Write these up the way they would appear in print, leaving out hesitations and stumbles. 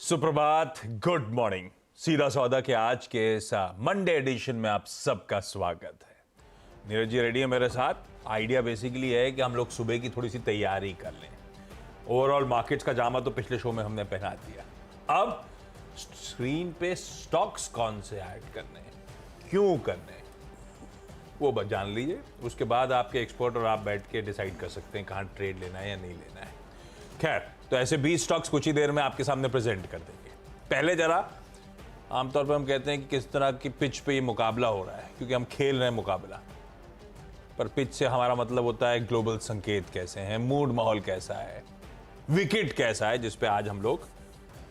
सुप्रभात, good morning. सीधा सौदा के आज के इस मंडे एडिशन में आप सबका स्वागत है। नीरज जी रेडी है मेरे साथ। आइडिया बेसिकली है कि हम लोग सुबह की थोड़ी सी तैयारी कर लें। ओवरऑल मार्केट्स का जामा तो पिछले शो में हमने पहना दिया। अब स्क्रीन पे स्टॉक्स कौन से ऐड करने हैं, क्यों करने हैं, वो बस जान लीजिए। उसके बाद आपके एक्सपर्ट और आप बैठ के डिसाइड कर सकते हैं कहाँ ट्रेड लेना है या नहीं लेना है। खैर, तो ऐसे 20 स्टॉक्स कुछ ही देर में आपके सामने प्रेजेंट कर देंगे। पहले जरा आमतौर पर हम कहते हैं कि किस तरह की पिच पे ये मुकाबला हो रहा है, क्योंकि हम खेल रहे हैं मुकाबला। पर पिच से हमारा मतलब होता है ग्लोबल संकेत कैसे हैं, मूड माहौल कैसा है, विकेट कैसा है जिस पे आज हम लोग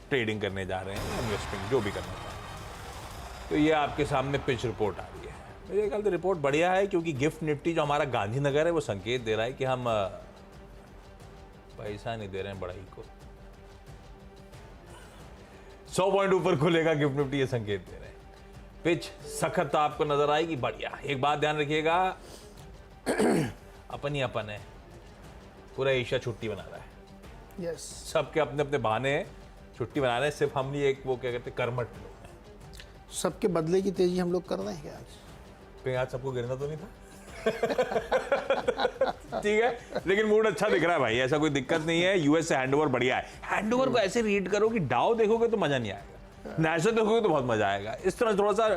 ट्रेडिंग करने जा रहे हैं, इन्वेस्टमेंट जो भी करना चाहते हैं। तो ये आपके सामने पिच रिपोर्ट आ रही है। मेरे ख्याल से रिपोर्ट बढ़िया है, क्योंकि गिफ्ट निफ्टी जो हमारा गांधीनगर है वो संकेत दे रहा है कि हम पैसा नहीं दे रहे हैं बढ़ाई को। 100 पॉइंट ऊपर खुलेगा गिफ्ट निफ्टी, ये संकेत दे रहे हैं। पिच सख्त आपको नजर आएगी, बढ़िया। एक बात ध्यान रखिएगा, अपन ही अपन है, पूरा एशिया छुट्टी बना रहा है। यस, सबके अपने अपने बहाने हैं, छुट्टी बना रहे हैं। सिर्फ हम नहीं, एक वो क्या कहते हैं कर्मठ लोग हैं। सबके बदले की तेजी हम लोग कर रहे हैं क्या आज? कहीं आज सबको गिरना तो नहीं था? ठीक है, लेकिन मूड अच्छा दिख रहा है भाई, ऐसा कोई दिक्कत नहीं है। यूएस से हैंडओवर बढ़िया है। हैंडओवर को ऐसे रीड करो कि डाउ देखोगे तो मजा नहीं आएगा, नेशनल देखोगे तो बहुत मजा आएगा। इस तरह थोड़ा सा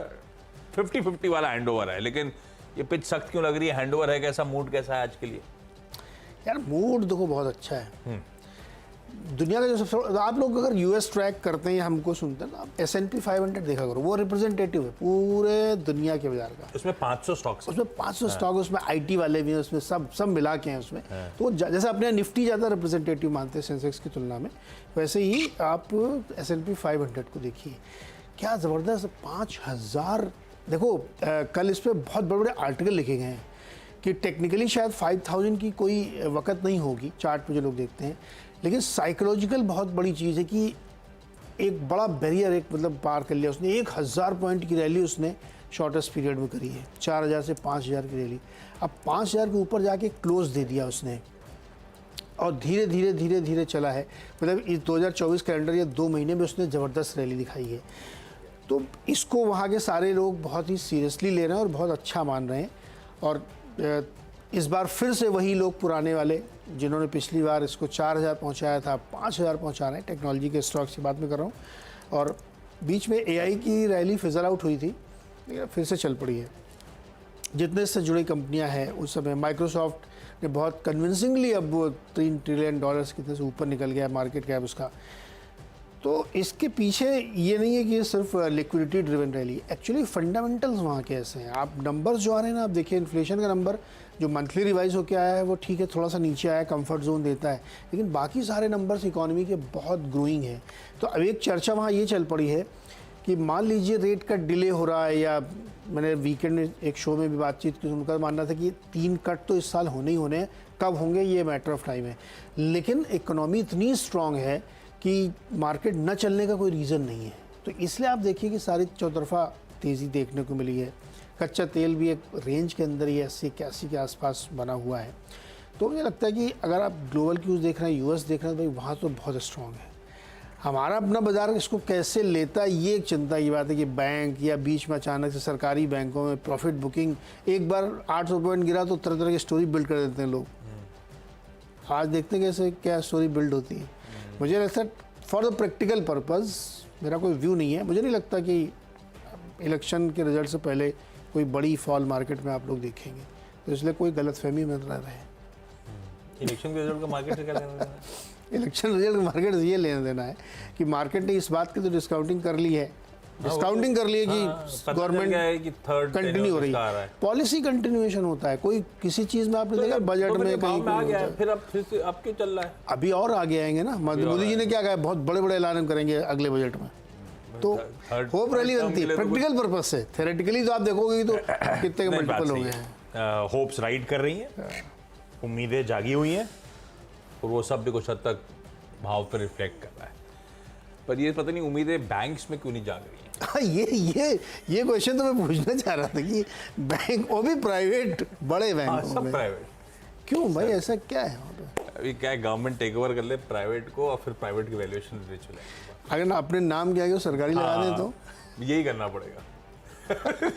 50-50 वाला हैंडओवर है। लेकिन ये पिच सख्त क्यों लग रही है? हैंडओवर है कैसा, मूड कैसा है आज के लिए? यार मूड देखो बहुत अच्छा है। दुनिया का जो सबसे, आप लोग अगर यूएस ट्रैक करते हैं या हमको सुनते हैं ना, आप S&P 500 देखा करो, वो रिप्रेजेंटेटिव है पूरे दुनिया के बाजार का। उसमें 500 स्टॉक्स, उसमें 500 स्टॉक, उसमें आईटी वाले भी हैं, उसमें सब मिला के हैं उसमें। तो जैसे अपने निफ्टी ज़्यादा रिप्रेजेंटेटिव मानते हैं सेंसेक्स की तुलना में, वैसे ही आप S&P 500 को देखिए, क्या ज़बरदस्त 5000। देखो कल इस पर बहुत बड़े बड़े आर्टिकल लिखे गए हैं कि टेक्निकली शायद 5000 की कोई वक़्त नहीं होगी चार्ट पे जो लोग देखते हैं, लेकिन साइकोलॉजिकल बहुत बड़ी चीज़ है कि एक बड़ा बैरियर एक मतलब पार कर लिया उसने। 1000 पॉइंट की रैली उसने शॉर्टेस्ट पीरियड में करी है, 4000 से 5000 की रैली। अब 5000 के ऊपर जाके क्लोज दे दिया उसने, और धीरे धीरे धीरे धीरे चला है। मतलब इस 2024 कैलेंडर या 2 महीने में उसने ज़बरदस्त रैली दिखाई है। तो इसको वहाँ के सारे लोग बहुत ही सीरियसली ले रहे हैं और बहुत अच्छा मान रहे हैं। और इस बार फिर से वही लोग पुराने वाले जिन्होंने पिछली बार इसको 4000 पहुंचाया था, 5000 पहुंचा रहे हैं। टेक्नोलॉजी के स्टॉक्स की बात में कर रहा हूँ। और बीच में AI की रैली फिजल आउट हुई थी, लेकिन फिर से चल पड़ी है। जितने इससे जुड़ी कंपनियां हैं, उस समय माइक्रोसॉफ्ट ने बहुत कन्विंसिंगली अब वो $3 ट्रिलियन कितने से ऊपर निकल गया मार्केट कैप उसका। तो इसके पीछे ये नहीं है कि ये सिर्फ liquidity driven rally, actually fundamentals वहाँ के ऐसे हैं। आप नंबर्स जो आ रहे हैं ना, आप देखिए इन्फ्लेशन का नंबर जो मंथली रिवाइज होकर आया है वो ठीक है, थोड़ा सा नीचे आया, कंफर्ट जोन देता है, लेकिन बाकी सारे नंबर्स इकोनॉमी के बहुत ग्रोइंग है। तो अब एक चर्चा वहाँ ये चल पड़ी है कि मान लीजिए रेट कट डिले हो रहा है, या मैंने वीकेंड में एक शो में भी बातचीत की, उनका मानना था कि 3 कट तो इस साल होने ही होने हैं, कब होंगे ये मैटर ऑफ टाइम है। लेकिन इकोनॉमी इतनी स्ट्रांग है कि मार्केट न चलने का कोई रीज़न नहीं है। तो इसलिए आप देखिए कि सारी चौतरफा तेज़ी देखने को मिली है। कच्चा तेल भी एक रेंज के अंदर ही 80-81 के आसपास बना हुआ है। तो मुझे लगता है कि अगर आप ग्लोबल क्यूज़ देख रहे हैं, यूएस देख रहे हैं, तो भाई वहाँ तो बहुत स्ट्रॉन्ग है। हमारा अपना बाजार इसको कैसे लेता है, ये एक चिंता की बात है कि बैंक या बीच में अचानक से सरकारी बैंकों में प्रॉफिट बुकिंग, एक बार 800 पॉइंट गिरा तो तरह तरह की स्टोरी बिल्ड कर देते हैं लोग। आज देखते हैं कैसे क्या स्टोरी बिल्ड होती है। मुझे लगता है फॉर द प्रैक्टिकल पर्पज़, मेरा कोई व्यू नहीं है, मुझे नहीं लगता कि इलेक्शन के रिजल्ट से पहले कोई बड़ी फॉल मार्केट में आप लोग देखेंगे। तो इसलिए कोई गलतफहमी में रह रहे हैं। इलेक्शन के रिजल्ट का मार्केट से क्या लेना देना है? इलेक्शन रिजल्ट मार्केट से ये लेना देना है कि मार्केट ने इस बात की तो डिस्काउंटिंग कर ली है, डिस्काउंटिंग कर ली है कि गवर्नमेंट कंटिन्यू हो रही है, पॉलिसी कंटिन्यूएशन होता है। कोई किसी चीज़ में आपने देखा बजट में कहीं आ गया, फिर अब क्यों चल रहा है? अभी और आगे आएंगे ना। मोदी जी ने क्या कहा, बहुत बड़े बड़े ऐलान करेंगे अगले बजट में। तो होप रैली बनती है प्रैक्टिकल पर्पज से। थ्योरेटिकली तो आप देखोगे तो कितने के मल्टीपल हो गए हैं। होप्स राइड कर रही हैं, उम्मीदें जागी हुई हैं, और वो सब भी कुछ हद तक भाव पर रिफ्लेक्ट कर रहा है। पर ये पता नहीं उम्मीदें बैंक्स में क्यों नहीं जाग रही हैं। हाँ, ये क्वेश्चन तो मैं पूछना चाह रहा था कि बैंक, वो भी प्राइवेट बड़े बैंक, सब प्राइवेट क्यों भाई, ऐसा क्या है वहाँ पे? ये क्या है, गवर्नमेंट टेक ओवर कर ले प्राइवेट को और फिर प्राइवेट की वैल्यूएशन रिच हो जाएगी। अगर ना अपने नाम के आगे वो सरकारी लगा दें तो यही करना पड़ेगा।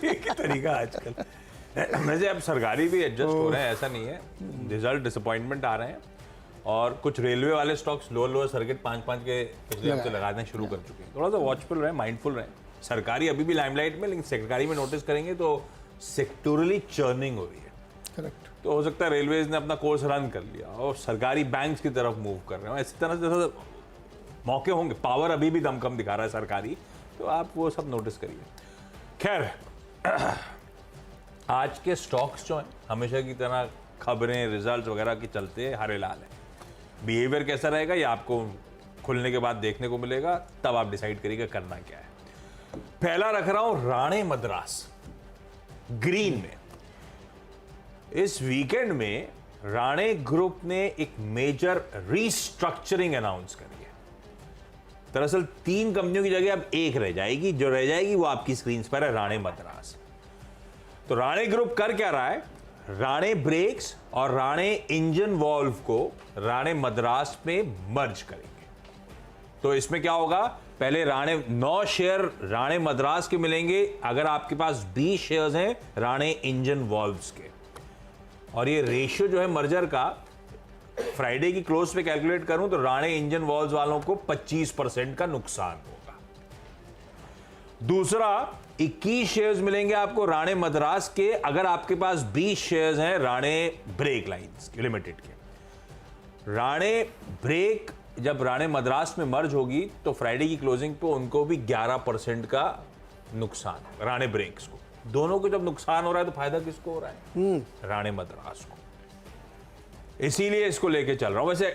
ये क्या तरीका आजकल। वैसे अब सरकारी भी एडजस्ट हो रहे हैं, ऐसा नहीं है। रिजल्ट डिसअपॉइंटमेंट आ रहे हैं और कुछ रेलवे वाले स्टॉक्स लोअर सर्किट 5-5 के पिछले हफ्ते लगाने शुरू कर चुके हैं। थोड़ा सा वॉचफुल रहे, माइंडफुल रहे। सरकारी अभी भी लाइमलाइट में, लेकिन सरकारी में नोटिस करेंगे तो सेक्टोरली चर्निंग हो रही है। करेक्ट। तो हो सकता है रेलवेज ने अपना कोर्स रन कर लिया और सरकारी बैंक्स की तरफ मूव कर रहे हो। इसी तरह से जैसा मौके होंगे, पावर अभी भी दमकम दिखा रहा है सरकारी, तो आप वो सब नोटिस करिए। खैर, आज के स्टॉक्स जो हैं हमेशा की तरह खबरें, रिजल्ट्स वगैरह के चलते हरे लाल है। बिहेवियर कैसा रहेगा ये आपको खुलने के बाद देखने को मिलेगा, तब आप डिसाइड करिएगा करना क्या है। पहला रख रहा हूं राणे मद्रास, ग्रीन में। इस वीकेंड में राणे ग्रुप ने एक मेजर रीस्ट्रक्चरिंग अनाउंस करी है। दरअसल 3 कंपनियों की जगह अब एक रह जाएगी, जो रह जाएगी वो आपकी स्क्रीन पर है, राणे मद्रास। तो राणे ग्रुप कर क्या रहा है, राणे ब्रेक्स और राणे इंजन वॉल्व को राणे मद्रास में मर्ज करेंगे। तो इसमें क्या होगा, पहले 9 शेयर राणे मद्रास के मिलेंगे अगर आपके पास 20 शेयर्स हैं राणे इंजन वॉल्व्स के। और ये रेशियो जो है मर्जर का, फ्राइडे की क्लोज पे कैलकुलेट करूं तो राणे इंजन वॉल्व्स वालों को 25% का नुकसान होगा। दूसरा, 21 शेयर्स मिलेंगे आपको राणे मद्रास के अगर आपके पास 20 शेयर्स हैं राणे ब्रेक लाइंस लिमिटेड के। राणे ब्रेक जब राणे मद्रास में मर्ज होगी तो फ्राइडे की क्लोजिंग पे उनको भी 11% का नुकसान, राणे ब्रेक्स को। दोनों को जब नुकसान हो रहा है तो फायदा किसको हो रहा है, राणे मद्रास को। इसीलिए इसको लेके चल रहा हूं। वैसे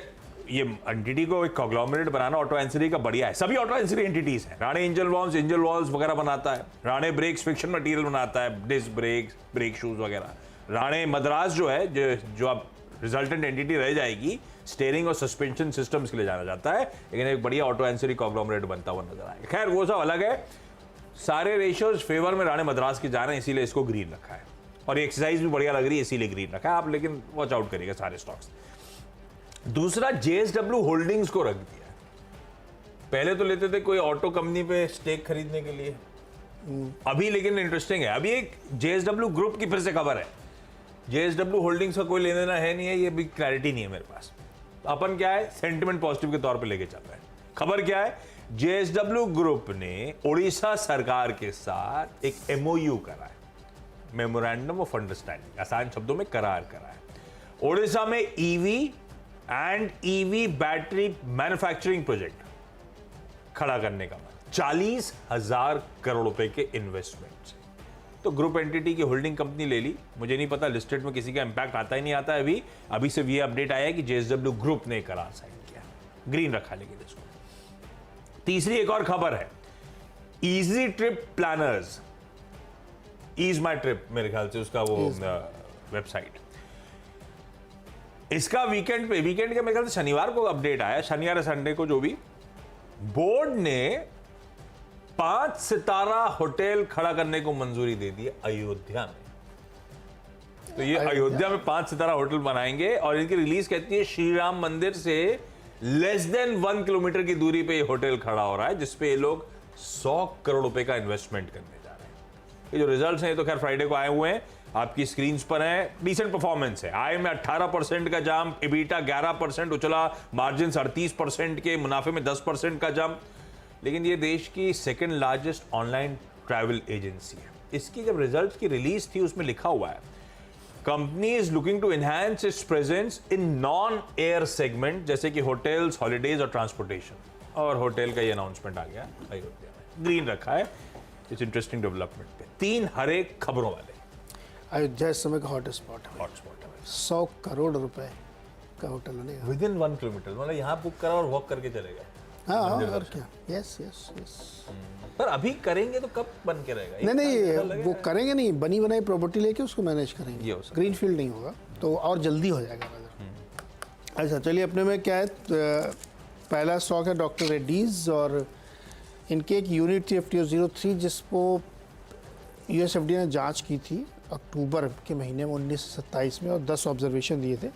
ये एंटिटी को एक कॉन्ग्लोमरेट बनाना ऑटो एंसिलरी का बढ़िया है। सभी ऑटो एंसिलरी एंटिटीज हैं। राणे इंजन वॉल्व्स वगैरह बनाता है, राणे ब्रेक्स फ्रिक्शन मटेरियल बनाता है, डिस्क ब्रेक्स, ब्रेक शूज वगैरह। राणे मद्रास जो है, जो अब रिजल्टेंट एंटिटी रह जाएगी, स्टीयरिंग और सस्पेंशन सिस्टम्स के लिए जाना जाता है, लेकिन एक बढ़िया ऑटो एंसिलरी कॉन्ग्लोमरेट बनता हुआ नजर आएगा। खैर वो सब अलग है। सारे रेशियोज फेवर में राणे मद्रास के जा रहे हैं, इसीलिए इसको ग्रीन रखा है। और ये एक्सरसाइज भी बढ़िया लग रही है, इसीलिए ग्रीन रखा है आप, लेकिन वॉच आउट करिएगा सारे स्टॉक्स। दूसरा, JSW होल्डिंग्स को रख दिया। पहले तो लेते थे कोई ऑटो कंपनी पे स्टेक खरीदने के लिए, अभी लेकिन इंटरेस्टिंग है, अभी एक JSW ग्रुप की फिर से खबर है। JSW होल्डिंग्स का कोई लेने देना है नहीं है, ये भी क्लैरिटी नहीं है मेरे पास। अपन क्या है, सेंटिमेंट पॉजिटिव के तौर पे लेके चल रहे हैं। खबर क्या है, JSW ग्रुप ने उड़ीसा सरकार के साथ एक MOU करा है, मेमोरेंडम ऑफ अंडरस्टैंडिंग, आसान शब्दों में करार करा है। उड़ीसा में EV and EV battery manufacturing project खड़ा करने का 40,000 करोड़ रुपए के इन्वेस्टमेंट से। तो ग्रुप एंटिटी की होल्डिंग कंपनी ले ली। मुझे नहीं पता लिस्टेड में किसी का इंपैक्ट आता ही नहीं आता है। अभी से ये अपडेट आया है कि JSW ग्रुप ने करार साइन किया, ग्रीन रखा लेकिन इसको। तीसरी एक और खबर है, इजी ट्रिप प्लानर्स, ईज माई ट्रिप मेरे ख्याल से उसका वो वेबसाइट, इसका वीकेंड के मेरे ख्याल से शनिवार को अपडेट आया, शनिवार संडे को जो भी, बोर्ड ने 5 सितारा होटल खड़ा करने को मंजूरी दे दी अयोध्या में। तो ये अयोध्या में 5 सितारा होटल बनाएंगे और इनकी रिलीज कहती है श्री राम मंदिर से लेस देन 1 किलोमीटर की दूरी पे ये होटल खड़ा हो रहा है, जिसपे ये लोग 100 करोड़ रुपए का इन्वेस्टमेंट करने जा रहे हैं। ये जो रिजल्ट्स हैं ये तो खैर फ्राइडे को आए हुए हैं, आपकी स्क्रीन पर है। डिसेंट परफॉर्मेंस है, आय में 18% का जंप, EBITDA 11% उछला, मार्जिन 38% के, मुनाफे में 10% का जंप। लेकिन ये देश की second largest online travel agency है। इसकी जब रिजल्ट्स की रिलीज थी उसमें लिखा हुआ है, company is looking to enhance its presence in non air segment, जैसे कि होटल्स, हॉलीडेज और ट्रांसपोर्टेशन। और होटल का ये अनाउंसमेंट आ गया अयोध्या में, ग्रीन रखा है। इट्स इंटरेस्टिंग डेवलपमेंट पे 3 हरे खबरों वाले। अयोध्या इस समय का हॉट स्पॉट है, 100 करोड़ रुपए का होटल बनेगा विद इन 1 किलोमीटर, मतलब यहाँ बुक करा और वॉक करके चले गए। हाँ और क्या, यस यस यस। पर अभी करेंगे तो कब बन के रहेगा? नहीं वो करेंगे नहीं, बनी बनाई प्रॉपर्टी लेके उसको मैनेज करेंगे, ग्रीन फील्ड नहीं होगा तो और जल्दी हो जाएगा। अच्छा चलिए, अपने में क्या है, पहला स्टॉक है डॉक्टर रेड्डीज, और इनके एक यूनिट थी FTO03 जिसको USFDA ने जांच की थी अक्टूबर के महीने में 19 से 27 में, और 10 ऑब्जर्वेशन दिए थे।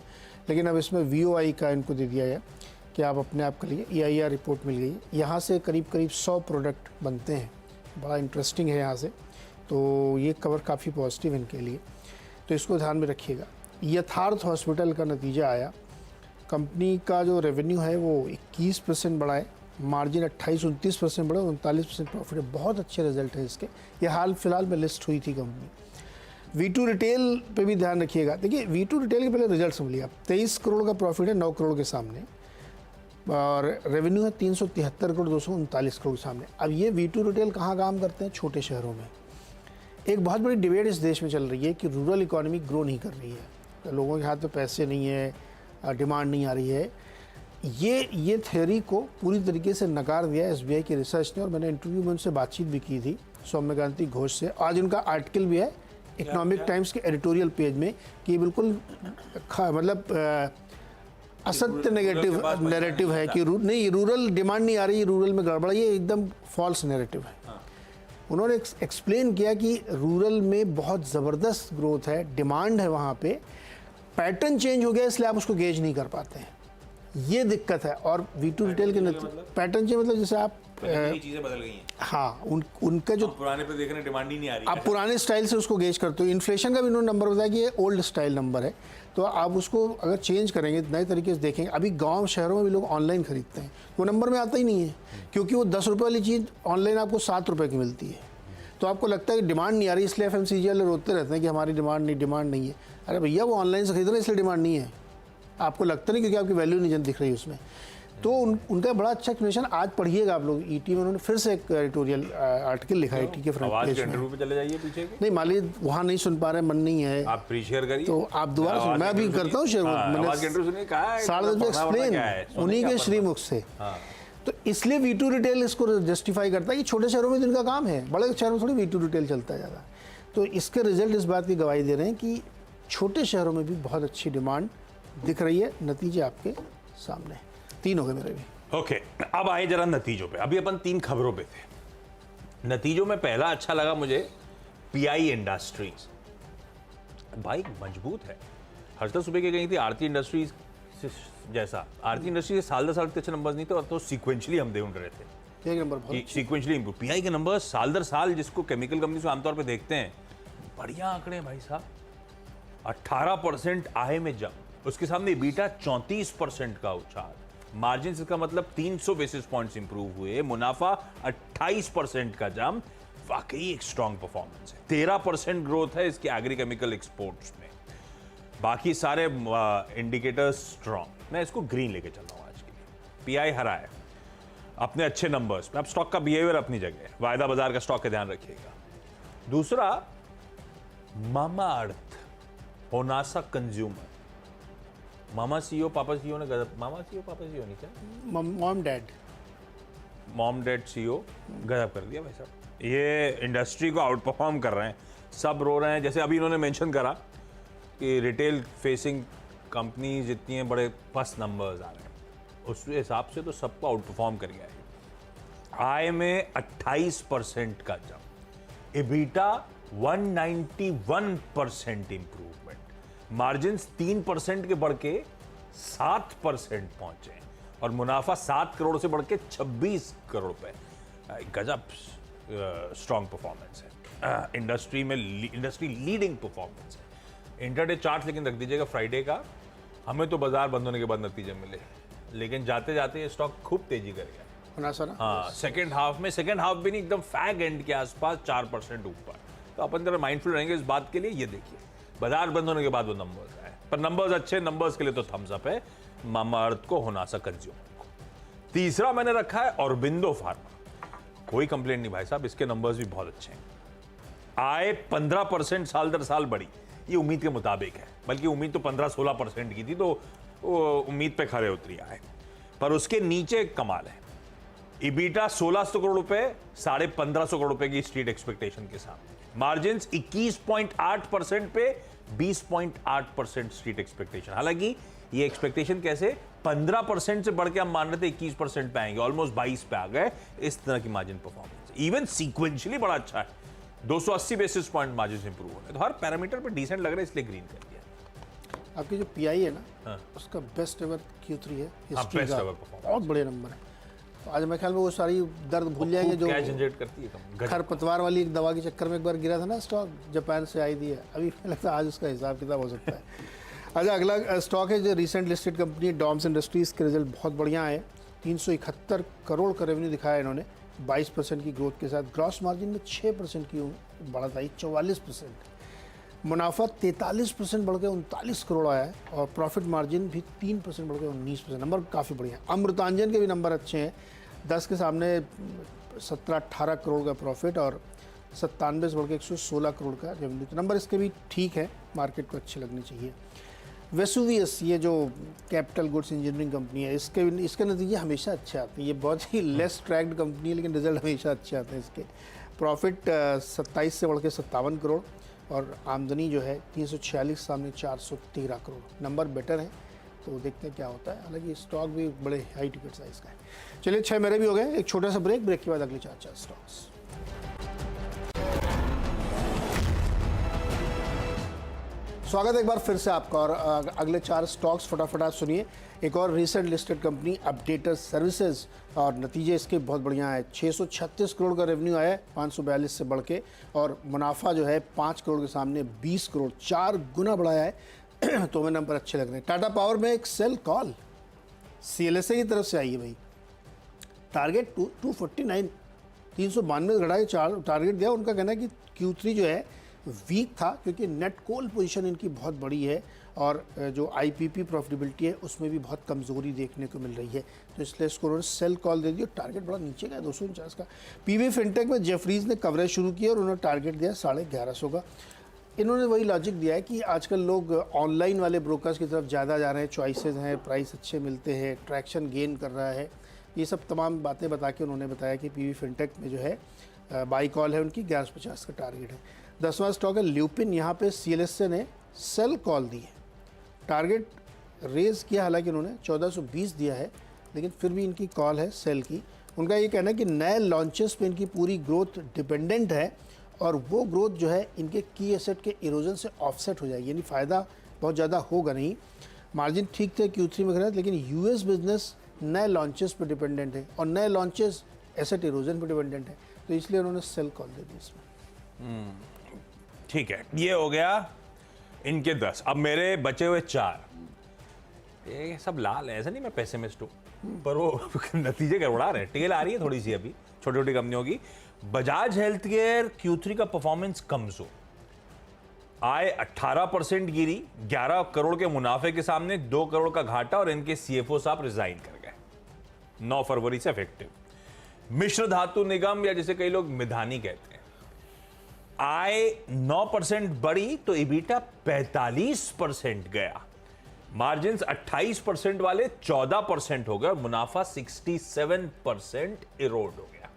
लेकिन अब इसमें VOI का इनको दे दिया गया कि आप अपने आप कर लीजिए। EIR रिपोर्ट मिल गई है, यहाँ से करीब करीब 100 प्रोडक्ट बनते हैं, बड़ा इंटरेस्टिंग है यहाँ से। तो ये कवर काफ़ी पॉजिटिव है इनके लिए, तो इसको ध्यान में रखिएगा। यथार्थ हॉस्पिटल का नतीजा आया, कंपनी का जो रेवेन्यू है वो 21% बढ़ा है, मार्जिन 28-29% बढ़ा, 39% प्रॉफिट है। बहुत अच्छे रिजल्ट है इसके। ये हाल फिलहाल में लिस्ट हुई थी कंपनी। V2 रिटेल पे भी ध्यान रखिएगा। देखिए V2 रिटेल के पहले रिजल्ट समझ लिया, 23 करोड़ का प्रॉफिट है 9 करोड़ के सामने, और रेवेन्यू है 373 करोड़ 239 करोड़ के सामने। अब ये V2 रिटेल कहाँ काम करते हैं? छोटे शहरों में। एक बहुत बड़ी डिबेट इस देश में चल रही है कि रूरल इकोनॉमी ग्रो नहीं कर रही है, तो लोगों के हाथ में पैसे नहीं है, डिमांड नहीं आ रही है। ये थ्योरी को पूरी तरीके से नकार दिया SBI की रिसर्च ने, और मैंने इंटरव्यू में उनसे बातचीत भी की थी, सौम्यकांति घोष से। आज उनका आर्टिकल भी है इकोनॉमिक टाइम्स के एडिटोरियल पेज में कि ये बिल्कुल मतलब असत्य नैरेटिव है कि नहीं, रूरल डिमांड नहीं आ रही, रूरल में गड़बड़, ये एकदम फॉल्स नैरेटिव है। उन्होंने एक्सप्लेन किया कि रूरल में बहुत ज़बरदस्त ग्रोथ है, डिमांड है वहाँ पे, पैटर्न चेंज हो गया इसलिए आप उसको गेज नहीं कर पाते हैं, ये दिक्कत है। और V2 रिटेल के पैटर्न चेंज मतलब जैसे आप चीजें बदल गई हैं। हाँ, उनका जो पुराने पे देख रहे हैं, डिमांड ही नहीं आ रही। आप पुराने स्टाइल से उसको गेज करते हो। इन्फ्लेशन का भी उन्होंने नंबर बताया कि ये ओल्ड स्टाइल नंबर है, तो आप उसको अगर चेंज करेंगे, नए तरीके से देखेंगे। अभी गांव शहरों में भी लोग ऑनलाइन खरीदते हैं, वो नंबर में आता ही नहीं है, क्योंकि वो 10 रुपये वाली चीज़ ऑनलाइन आपको 7 रुपये की मिलती है। तो आपको लगता है कि डिमांड नहीं आ रही, इसलिए FMCG वाले रोते रहते हैं कि हमारी डिमांड नहीं है। अरे भैया, वो ऑनलाइन से खरीद रहे हैं इसलिए डिमांड नहीं है, आपको लगता नहीं, क्योंकि आपकी वैल्यू नहीं दिख रही उसमें। तो उनका बड़ा अच्छा एक्सप्लेनेशन आज पढ़िएगा आप लोग। ET में उन्होंने फिर से एक एडिटोरियल आर्टिकल लिखा है ET के फ्रंट पेज में। इंटरव्यू पे चले जाइए पीछे के। नहीं मालिक, वहाँ नहीं सुन पा रहे, मन नहीं है, आप प्री शेयर करिए, तो आप दोबारा सुन। मैं अभी करता हूँ शेयर, मैंने साढ़े 10 एक्सप्लेन उन्हीं के श्रीमुख से। तो इसलिए V2 रिटेल इसको जस्टिफाई करता है कि छोटे शहरों में जिनका काम है, बड़े शहरों में थोड़ी V2 रिटेल चलता है ज़्यादा। तो इसके रिजल्ट इस बात की गवाही दे रहे हैं कि छोटे शहरों में भी बहुत अच्छी डिमांड दिख रही है। नतीजे आपके सामने, 3 हो गए मेरे भी। ओके, अब आए जरा नतीजों पे। अभी अपन 3 खबरों पे थे। नतीजों में पहला अच्छा लगा मुझे, PI इंडस्ट्रीज भाई मजबूत है। हर्षदा सुबह के गई थी आरती इंडस्ट्रीज जैसा। आरती इंडस्ट्रीज साल दर साल के अच्छे नंबर्स नहीं थे, और तो सीक्वेंशली हम ढूंढ रहे थे, एक नंबर सीक्वेंशली इंप्रूव। PI के नंबर्स साल दर साल, जिसको केमिकल कंपनी से आमतौर पे देखते हैं, बढ़िया आंकड़े हैं भाई साहब। 18% आय में जंप, उसके सामने EBITDA 34% का उछाल, मार्जिन इसका मतलब 300 बेसिस पॉइंट्स इंप्रूव हुए, मुनाफा 28% का जंप, वाकई एक स्ट्रॉन्ग परफॉर्मेंस है। 13% ग्रोथ है इसकी एग्रीकेमिकल एक्सपोर्ट्स में, बाकी सारे इंडिकेटर्स स्ट्रॉन्ग। मैं इसको ग्रीन लेके चल रहा हूं आज के लिए। PI हरा है अपने अच्छे नंबर्स में। अब स्टॉक का बिहेवियर अपनी जगह है, वायदा बाजार का स्टॉक का ध्यान रखिएगा। दूसरा, मामाअर्थ, होनासा कंज्यूमर। मामा CEO पापा CEO ने गजब, मामा CEO पापा CEO नहीं क्या, मॉम डैड CEO गजब कर दिया भाई साहब। ये इंडस्ट्री को आउट परफॉर्म कर रहे हैं, सब रो रहे हैं। जैसे अभी इन्होंने मेंशन करा कि रिटेल फेसिंग कंपनी जितनी हैं, बड़े पस्त नंबर्स आ रहे हैं, उस हिसाब से तो सबको आउट परफॉर्म कर गया है। आय में 28% का जंप, EBITDA 191% इंप्रूवमेंट, मार्जिन्स 3% के बढ़ के 7% पहुंचे, और मुनाफा 7 करोड़ से बढ़ के 26 करोड़ रुपए। गजब स्ट्रॉन्ग परफॉर्मेंस है, इंडस्ट्री लीडिंग परफॉर्मेंस है। इंटरडे चार्ट लेकिन रख दीजिएगा फ्राइडे का, हमें तो बाजार बंद होने के बाद नतीजे मिले, लेकिन जाते जाते ये स्टॉक खूब तेजी कर गया। हाँ, सेकेंड हाफ भी नहीं, एकदम फैग एंड के आसपास 4% ऊपर। तो अपन जरा माइंडफुल रहेंगे इस बात के लिए। ये देखिए, बाजार बंद होने के बाद वो नंबर्स आए, पर नंबर्स अच्छे, नंबर्स के लिए तो थम्स अप है मामाअर्थ को, होनासा कंज्यूमर को। तीसरा मैंने रखा है ऑरोबिंदो फार्मा। कोई कंप्लेंट नहीं भाई साहब, इसके नंबर्स भी बहुत अच्छे हैं। आय 15% साल दर साल बढ़ी, ये उम्मीद के मुताबिक है, बल्कि उम्मीद तो 15-16% की थी, तो उम्मीद पे खरे उतरी आए। पर उसके नीचे कमाल है, EBITDA 1600 करोड़ रुपए, 1550 करोड़ रुपए की स्ट्रीट एक्सपेक्टेशन के साथ, मार्जिन 21.8% पे 20.8% स्ट्रीट एक्सपेक्टेशन। हालांकि ये एक्सपेक्टेशन कैसे 15% से बढ़ के हम मान रहे थे 21% पे आएंगे, ऑलमोस्ट 22 पे आ गए। इस तरह की मार्जिन परफॉर्मेंस, इवन सीक्वेंशियली बड़ा अच्छा है, 280 बेसिस पॉइंट मार्जिन इंप्रूव हो रहे, तो हर पैरामीटर पे डिसेंट लग रहा है, इसलिए ग्रीन कर दिया। आपकी जो पीआई है ना, उसका बेस्ट एवर Q3 है हिस्ट्री best का, ever performance। बहुत बड़े नंबर है। तो आज मैं ख्याल में वो सारी दर्द भूल जाएंगे जो कैश जनरेट करती है कम खरपतवार वाली एक दवा के चक्कर में एक बार गिरा था ना स्टॉक, जापान से आई थी है, अभी मुझे लगता है आज उसका हिसाब किताब हो सकता है। अच्छा, अगला स्टॉक है जो recent listed company DOMS industries के रिजल्ट बहुत बढ़िया है। 371 करोड़ का रेवेन्यू दिखाया इन्होंने 22% की ग्रोथ के साथ। ग्रॉस मार्जिन में 6% की बढ़त आई, 44%। मुनाफा 43% बढ़ के 39 करोड़ आया है और प्रॉफिट मार्जिन भी 3% बढ़ के 19%। नंबर काफ़ी बढ़िया। अमृतांजन के भी नंबर अच्छे हैं, 10 के सामने 17-18 करोड़ का प्रॉफिट और 97 से बढ़ के 116 करोड़ का रेवेन्यू। तो नंबर इसके भी ठीक है, मार्केट को अच्छे लगने चाहिए। वेसुवियस, ये जो कैपिटल गुड्स इंजीनियरिंग कंपनी है, इसके नतीजे हमेशा अच्छे आते हैं। ये बहुत ही लेस ट्रैक्ड कंपनी है लेकिन रिजल्ट हमेशा अच्छे आते हैं इसके। प्रॉफिट 27 से बढ़ के 57 करोड़ और आमदनी जो है 346 सामने 413 करोड़। नंबर बेटर है, तो देखते हैं क्या होता है। हालांकि स्टॉक भी बड़े हाई टिकट साइज का है। चलिए 6 मेरे भी हो गए। एक छोटा सा ब्रेक के बाद अगले 4 स्टॉक्स। स्वागत है एक बार फिर से आपका और अगले 4 स्टॉक्स फटाफट आप सुनिए। एक और recent listed company updater services और नतीजे इसके बहुत बढ़िया है। 636 करोड़ का रेवेन्यू आया है 542 से बढ़ के और मुनाफा जो है 5 करोड़ के सामने 20 करोड़, 4 गुना बढ़ाया है। तो हमें नंबर अच्छे लग रहे हैं। टाटा पावर में एक सेल कॉल CLSA की तरफ से आई है भाई। टारगेट 249, 392 घटा के 4 टारगेट दिया। उनका कहना है कि Q3 जो है वीक था क्योंकि नेट कोल पोजीशन इनकी बहुत बड़ी है और जो IPP प्रॉफिटेबिलिटी है उसमें भी बहुत कमज़ोरी देखने को मिल रही है। तो इसलिए इसको उन्होंने सेल कॉल दे दिया। टारगेट बड़ा नीचे गया 249 का। PB फिनटेक में जेफरीज ने कवरेज शुरू किया और उन्होंने टारगेट दिया 1150 का। इन्होंने वही लॉजिक दिया है कि आजकल लोग ऑनलाइन वाले ब्रोकर्स की तरफ ज़्यादा जा रहे हैं, चॉइसेस हैं, प्राइस अच्छे मिलते हैं, ट्रैक्शन गेन कर रहा है। ये सब तमाम बातें बता के उन्होंने बताया कि PB फिनटेक में जो है बाई कॉल है उनकी, 1150 का टारगेट है। 10वां स्टॉक है ल्यूपिन। यहाँ पे CLSA ने सेल कॉल दी है। टारगेट रेज किया, हालांकि उन्होंने 1420 दिया है लेकिन फिर भी इनकी कॉल है सेल की। उनका ये कहना है कि नए लॉन्चेस पे इनकी पूरी ग्रोथ डिपेंडेंट है और वो ग्रोथ जो है इनके की एसेट के इरोजन से ऑफसेट हो जाएगी, यानी फ़ायदा बहुत ज़्यादा होगा नहीं। मार्जिन ठीक थे Q3 में खरीद, लेकिन US बिजनेस नए लॉन्चेस पे डिपेंडेंट है और नए लॉन्चेस एसेट इरोजन पे डिपेंडेंट है, तो इसलिए उन्होंने सेल कॉल दे दी इसमें। ठीक है, ये हो गया इनके 10। अब मेरे बचे हुए 4, ये सब लाल है। ऐसा नहीं मैं पेसिमिस्ट हूँ, पर वो नतीजे गड़बड़ा रहे हैं। टेल आ रही है थोड़ी सी अभी छोटी छोटी कंपनियों की। बजाज हेल्थ केयर Q3 का परफॉर्मेंस कमजोर, आय 18% गिरी, 11 करोड़ के मुनाफे के सामने 2 करोड़ का घाटा और इनके CFO साहब रिजाइन कर गए 9 फरवरी से इफेक्टिव। मिश्र धातु निगम या जिसे कई लोग मिधानी कहते हैं, आय 9% बढ़ी तो EBITDA 45% गया। मार्जिन्स 28% वाले 14% हो गए और मुनाफा 67% इरोड हो गया।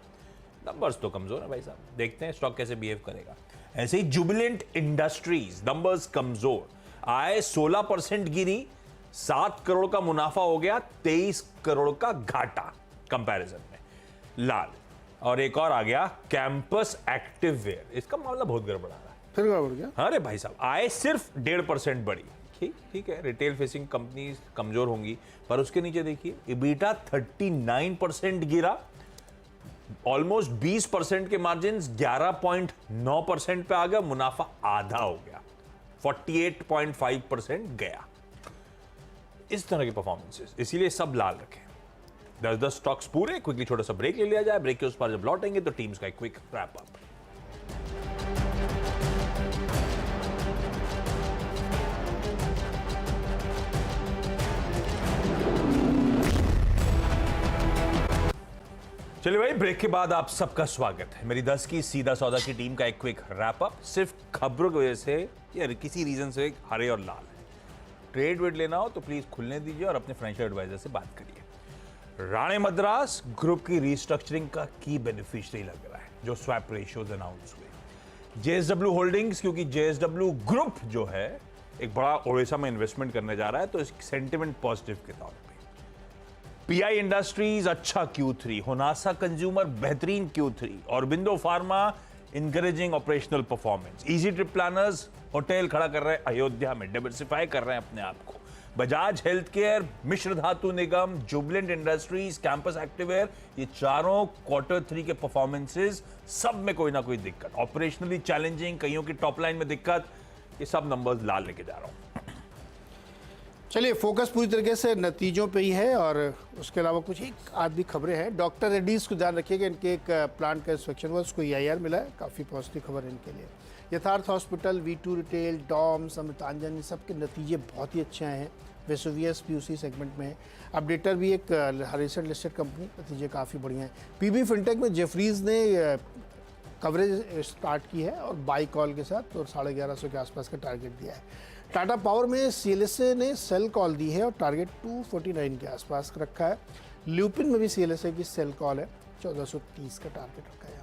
नंबर्स तो कमजोर है भाई साहब, देखते हैं स्टॉक कैसे बिहेव करेगा। ऐसे ही जुबिलेंट इंडस्ट्रीज, नंबर्स कमजोर, आय 16% गिरी, 7 करोड़ का मुनाफा हो गया, 23 करोड़ का घाटा कंपैरिजन में, लाल। और एक और आ गया कैंपस एक्टिव वेयर, इसका मामला बहुत गड़बड़ा रहा है। फिर गड़बड़ गया। अरे भाई साहब, आय सिर्फ 1.5% बढ़ी। ठीक है, रिटेल फेसिंग कंपनीज कमजोर होंगी, पर उसके नीचे देखिए EBITDA 39% गिरा, ऑलमोस्ट 20% के मार्जिन 11.9% पे आ गया, मुनाफा आधा हो गया, 48.5% गया। इस तरह की परफॉर्मेंसेस, इसीलिए सब लाल रखें। 10 स्टॉक्स पूरे। क्विकली छोटा सा ब्रेक ले लिया जाए। ब्रेक के उस पर जब लौटेंगे तो टीम्स का एक क्विक रैप अप। चलिए भाई, ब्रेक के बाद आप सबका स्वागत है। मेरी 10 की सीधा सौदा की टीम का एक क्विक रैप अप। सिर्फ खबरों की वजह से या किसी रीजन से हरे और लाल है। ट्रेड वेड लेना हो तो प्लीज खुलने दीजिए और अपने फाइनेंशियल एडवाइजर से बात करिए। राणे मद्रास ग्रुप की रीस्ट्रक्चरिंग का की बेनिफिशियरी लग रहा है जो स्वैप रेशियोज अनाउंस हुए। JSW होल्डिंग्स, क्योंकि JSW ग्रुप जो है एक बड़ा ओडिशा में इन्वेस्टमेंट करने जा रहा है, तो इसकी सेंटिमेंट पॉजिटिव के तौर पे। PI इंडस्ट्रीज अच्छा Q3, होनासा कंज्यूमर बेहतरीन Q3, और बिंदो pharma encouraging operational performance. Easy trip planners hotel खड़ा कर रहे हैं अयोध्या में, डाइवर्सिफाई कर रहे हैं अपने आप को। बजाज हेल्थ केयर, मिश्र धातु निगम, जुबलेंट इंडस्ट्रीज, कैंपस एक्टिवेयर, ये चारों Q3 के परफॉर्मेंसेस सब में कोई ना कोई दिक्कत, ऑपरेशनली चैलेंजिंग, कईयों की टॉप लाइन में दिक्कत, ये सब नंबर्स लाल लेके जा रहा हूं। चलिए, फोकस पूरी तरीके से नतीजों पे ही है और उसके अलावा कुछ एक आदि खबरें हैं। डॉक्टर रेड्डीज को ध्यान रखिएगा, इनके एक प्लांट का इंस्पेक्शन हुआ, उसको EIR मिला है, काफ़ी पॉजिटिव खबर है इनके लिए। Yatharth hospital, V2 retail, Doms, Amrutanjan, इन सब के नतीजे बहुत ही अच्छे आए हैं। वेसोवियस भी उसी सेगमेंट में है। अपडेटर भी एक रिसेंट लिस्टेड कंपनी, नतीजे काफ़ी बढ़िया हैं। PB फिनटेक में जेफरीज ने कवरेज स्टार्ट की है और बाई कॉल के साथ, और 1150 के आसपास का टारगेट दिया है। टाटा पावर में CLSA ने सेल कॉल दी है और टारगेट 249 के आसपास रखा है। ल्यूपिन में भी CLSA की सेल कॉल है, 1430 का टारगेट रखा है।